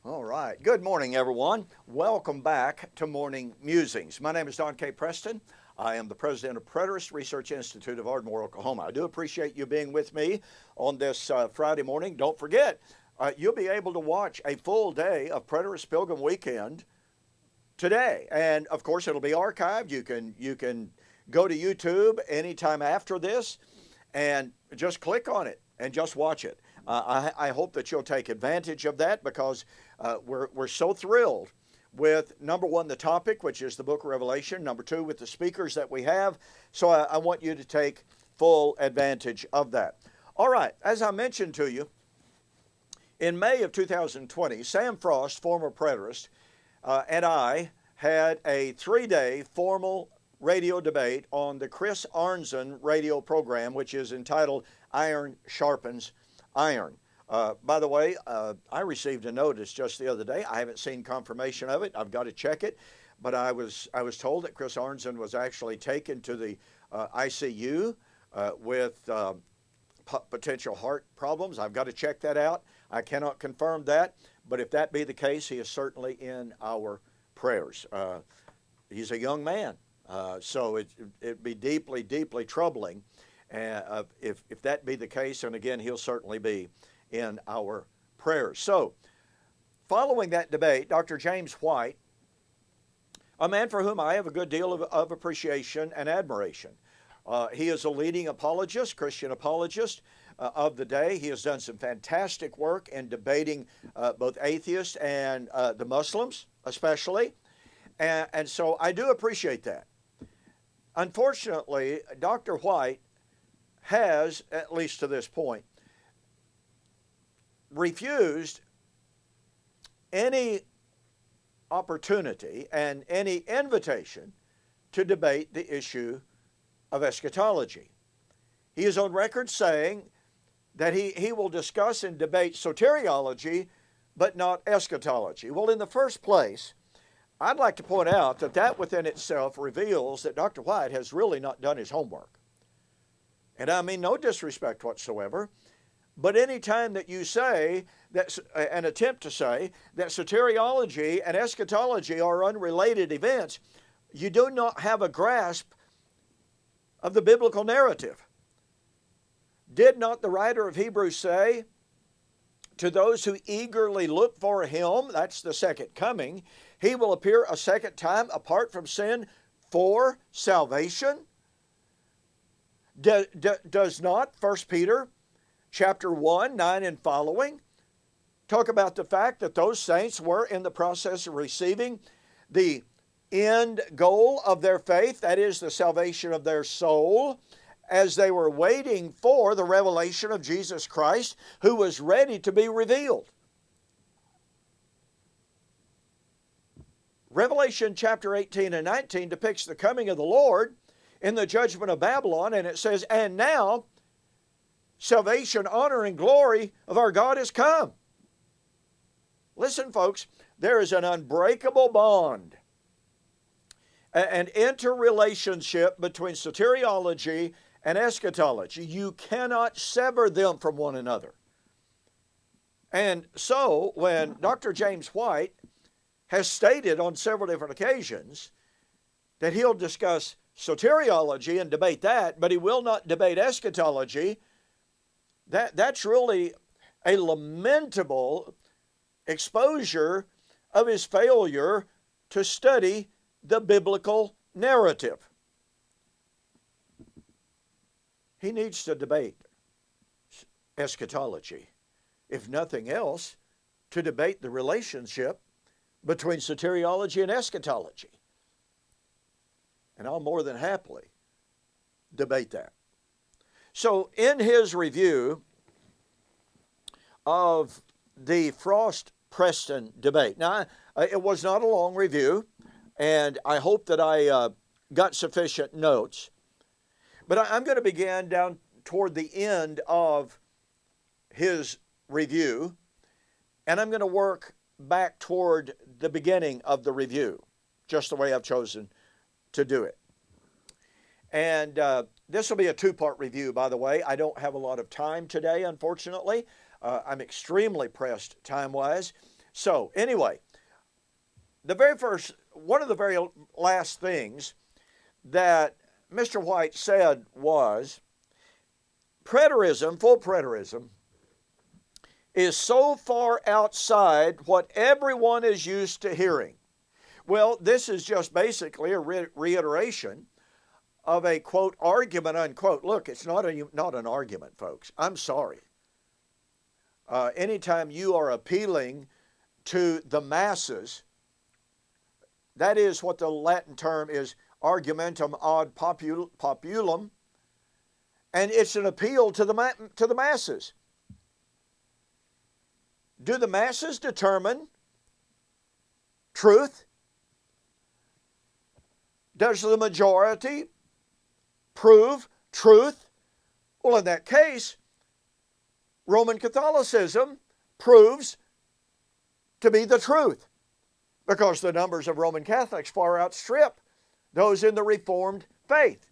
All right. Good morning, everyone. Welcome back to Morning Musings. My name is Don K. Preston. I am the president of Preterist Research Institute of Ardmore, Oklahoma. I do appreciate you being with me on this Friday morning. Don't forget, you'll be able to watch a full day of Preterist Pilgrim Weekend today. And, of course, it'll be archived. You can go to YouTube anytime after this and just click on it and just watch it. I hope that you'll take advantage of that because we're so thrilled with, number one, the topic, which is the book of Revelation, number two, with the speakers that we have. So I want you to take full advantage of that. All right, as I mentioned to you, in May of 2020, Sam Frost, former preterist, and I had a 3-day formal radio debate on the Chris Arnzen radio program, which is entitled Iron Sharpens Iron. By the way, I received a notice just the other day. I haven't seen confirmation of it. I've got to check it. But I was told that Chris Arnzen was actually taken to the ICU with potential heart problems. I've got to check that out. I cannot confirm that. But if that be the case, he is certainly in our prayers. He's a young man. So it'd be deeply, deeply troubling if that be the case, and again, he'll certainly be in our prayers. So, following that debate, Dr. James White, a man for whom I have a good deal of appreciation and admiration. He is a leading apologist, Christian apologist of the day. He has done some fantastic work in debating both atheists and the Muslims, especially. And so I do appreciate that. Unfortunately, Dr. White has, at least to this point, refused any opportunity and any invitation to debate the issue of eschatology. He is on record saying that he will discuss and debate soteriology, but not eschatology. Well, in the first place, I'd like to point out that within itself reveals that Dr. White has really not done his homework. And I mean no disrespect whatsoever, but any time that you say, that an attempt to say, that soteriology and eschatology are unrelated events, you do not have a grasp of the biblical narrative. Did not the writer of Hebrews say, to those who eagerly look for him, that's the second coming, he will appear a second time apart from sin for salvation? Does not 1 Peter chapter 1, 9 and following talk about the fact that those saints were in the process of receiving the end goal of their faith, that is the salvation of their soul, as they were waiting for the revelation of Jesus Christ, who was ready to be revealed? Revelation chapter 18 and 19 depicts the coming of the Lord in the judgment of Babylon, and it says, and now salvation, honor, and glory of our God has come. Listen, folks, there is an unbreakable bond, an interrelationship between soteriology and eschatology. You cannot sever them from one another. And so when Dr. James White has stated on several different occasions that he'll discuss soteriology and debate that, but he will not debate eschatology, that's really a lamentable exposure of his failure to study the biblical narrative. He needs to debate eschatology, if nothing else, to debate the relationship between soteriology and eschatology. And I'll more than happily debate that. So in his review of the Frost-Preston debate, now it was not a long review, and I hope that I got sufficient notes, but I'm going to begin down toward the end of his review, and I'm going to work back toward the beginning of the review, just the way I've chosen to do it. And this will be a two-part review, by the way. I don't have a lot of time today, unfortunately. I'm extremely pressed time-wise. So anyway, one of the very last things that Mr. White said was, preterism, full preterism, is so far outside what everyone is used to hearing. Well, this is just basically a reiteration of a, quote, argument, unquote. Look, it's not an argument, folks. I'm sorry. Anytime you are appealing to the masses, that is what the Latin term is, argumentum ad populum, and it's an appeal to the masses. Do the masses determine truth? Does the majority prove truth? Well, in that case, Roman Catholicism proves to be the truth, because the numbers of Roman Catholics far outstrip those in the Reformed faith.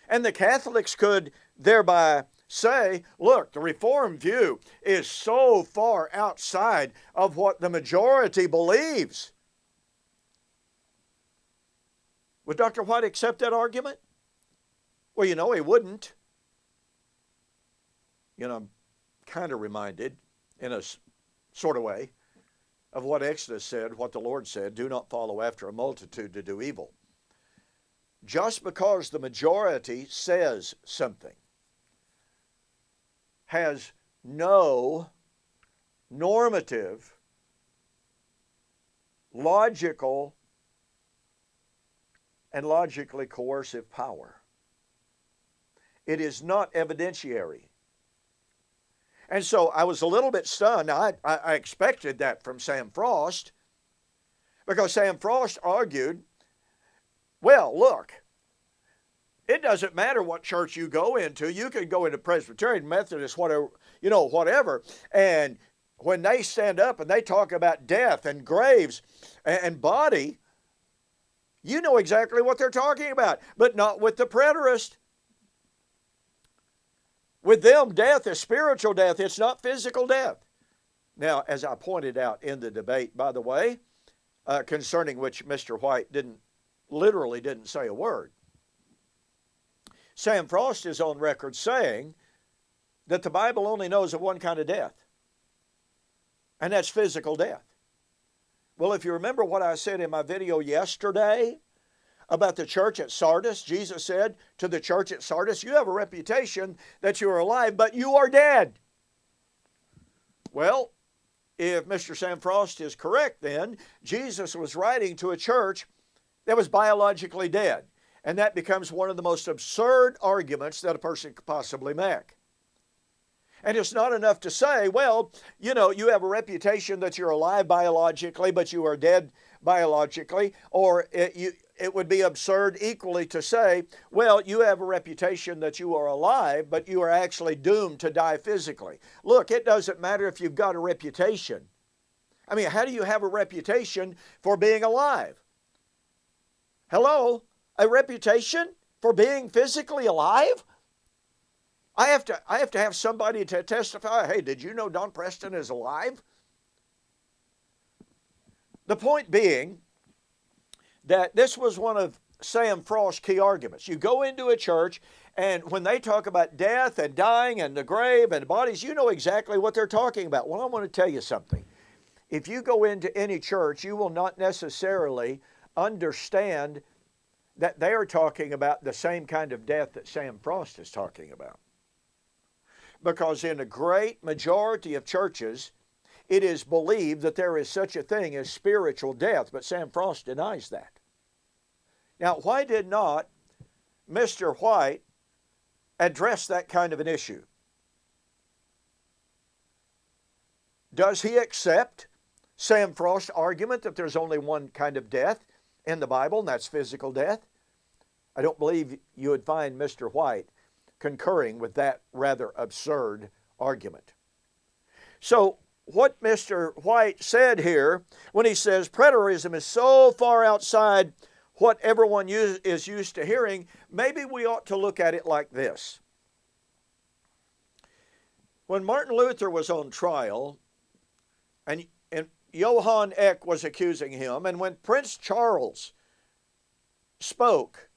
And the Catholics could thereby say, look, the Reformed view is so far outside of what the majority believes. Would Dr. White accept that argument? Well, you know, he wouldn't. You know, I'm kind of reminded, in a sort of way, of what Exodus said, what the Lord said, do not follow after a multitude to do evil. Just because the majority says something has no normative, logical, and logically coercive power. It is not evidentiary. And so I was a little bit stunned. Now, I expected that from Sam Frost, because Sam Frost argued, well, look, it doesn't matter what church you go into. You could go into Presbyterian, Methodist, whatever, whatever. And when they stand up and they talk about death and graves and body, you know exactly what they're talking about, but not with the preterist. With them, death is spiritual death. It's not physical death. Now, as I pointed out in the debate, by the way, concerning which Mr. White literally didn't say a word, Sam Frost is on record saying that the Bible only knows of one kind of death, and that's physical death. Well, if you remember what I said in my video yesterday about the church at Sardis, Jesus said to the church at Sardis, you have a reputation that you are alive, but you are dead. Well, if Mr. Sam Frost is correct, then Jesus was writing to a church that was biologically dead. And that becomes one of the most absurd arguments that a person could possibly make. And it's not enough to say, well, you have a reputation that you're alive biologically, but you are dead biologically. Or it would be absurd equally to say, well, you have a reputation that you are alive, but you are actually doomed to die physically. Look, it doesn't matter if you've got a reputation. I mean, how do you have a reputation for being alive? Hello? A reputation for being physically alive? I have to have somebody to testify, hey, did you know Don Preston is alive? The point being that this was one of Sam Frost's key arguments. You go into a church, and when they talk about death and dying and the grave and bodies, you know exactly what they're talking about. Well, I want to tell you something. If you go into any church, you will not necessarily understand that they are talking about the same kind of death that Sam Frost is talking about. Because in a great majority of churches, it is believed that there is such a thing as spiritual death, but Sam Frost denies that. Now, why did not Mr. White address that kind of an issue? Does he accept Sam Frost's argument that there's only one kind of death in the Bible, and that's physical death? I don't believe you would find Mr. White concurring with that rather absurd argument. So what Mr. White said here, when he says preterism is so far outside what everyone is used to hearing, maybe we ought to look at it like this. When Martin Luther was on trial, And Johann Eck was accusing him. And when Prince Charles spoke,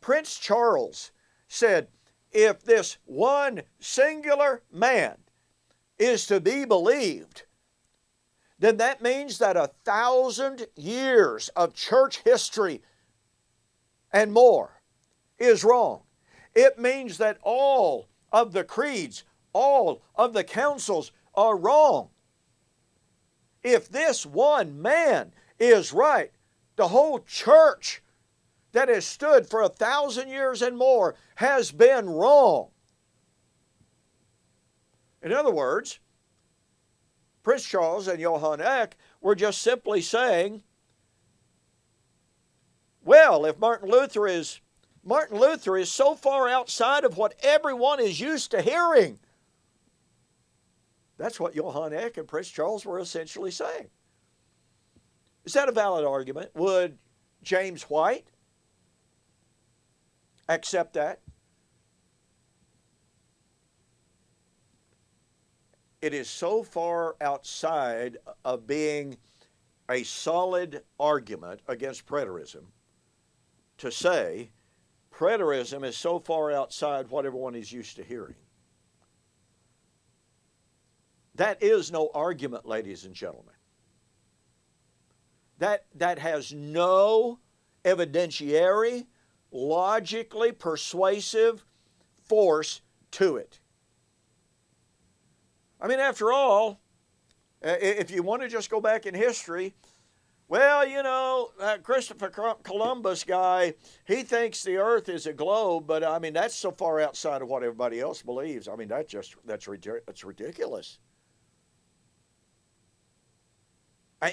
Prince Charles said, if this one singular man is to be believed, then that means that 1,000 years of church history and more is wrong. It means that all of the creeds, all of the councils are wrong. If this one man is right, the whole church that has stood for 1,000 years and more has been wrong. In other words, Prince Charles and Johann Eck were just simply saying, well, if Martin Luther is so far outside of what everyone is used to hearing. That's what Johann Eck and Prince Charles were essentially saying. Is that a valid argument? Would James White accept that? It is so far outside of being a solid argument against preterism to say preterism is so far outside what everyone is used to hearing. That is no argument, ladies and gentlemen. That has no evidentiary, logically persuasive force to it. I mean, after all, if you want to just go back in history, well, you know, Christopher Columbus guy, he thinks the earth is a globe, but I mean, that's so far outside of what everybody else believes. I mean, that's ridiculous.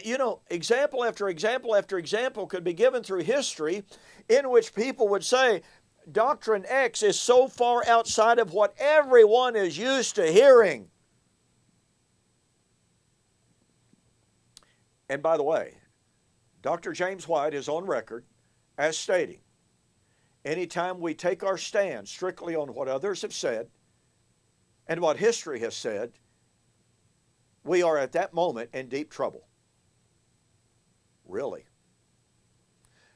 You know, example after example after example could be given through history in which people would say, Doctrine X is so far outside of what everyone is used to hearing. And by the way, Dr. James White is on record as stating, anytime we take our stand strictly on what others have said and what history has said, we are at that moment in deep trouble. Really?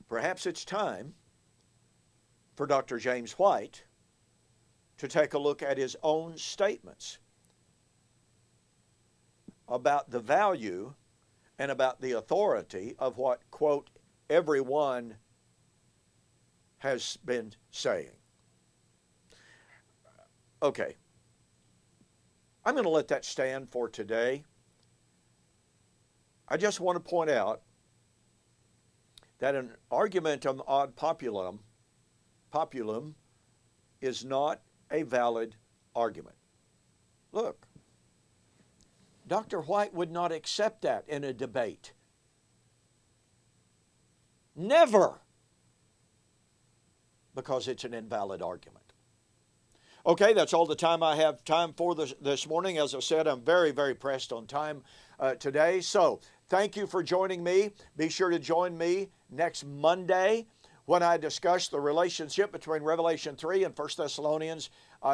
Perhaps it's time for Dr. James White to take a look at his own statements about the value and about the authority of what, quote, everyone has been saying. Okay. I'm going to let that stand for today. I just want to point out that an argumentum ad populum is not a valid argument. Look, Dr. White would not accept that in a debate. Never. Because it's an invalid argument. Okay, that's all the time I have time for this morning. As I said, I'm very, very pressed on time today. So thank you for joining me. Be sure to join me next Monday when I discuss the relationship between Revelation 3 and 1 Thessalonians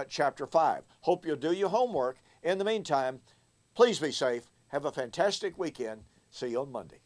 chapter 5. Hope you'll do your homework. In the meantime, please be safe. Have a fantastic weekend. See you on Monday.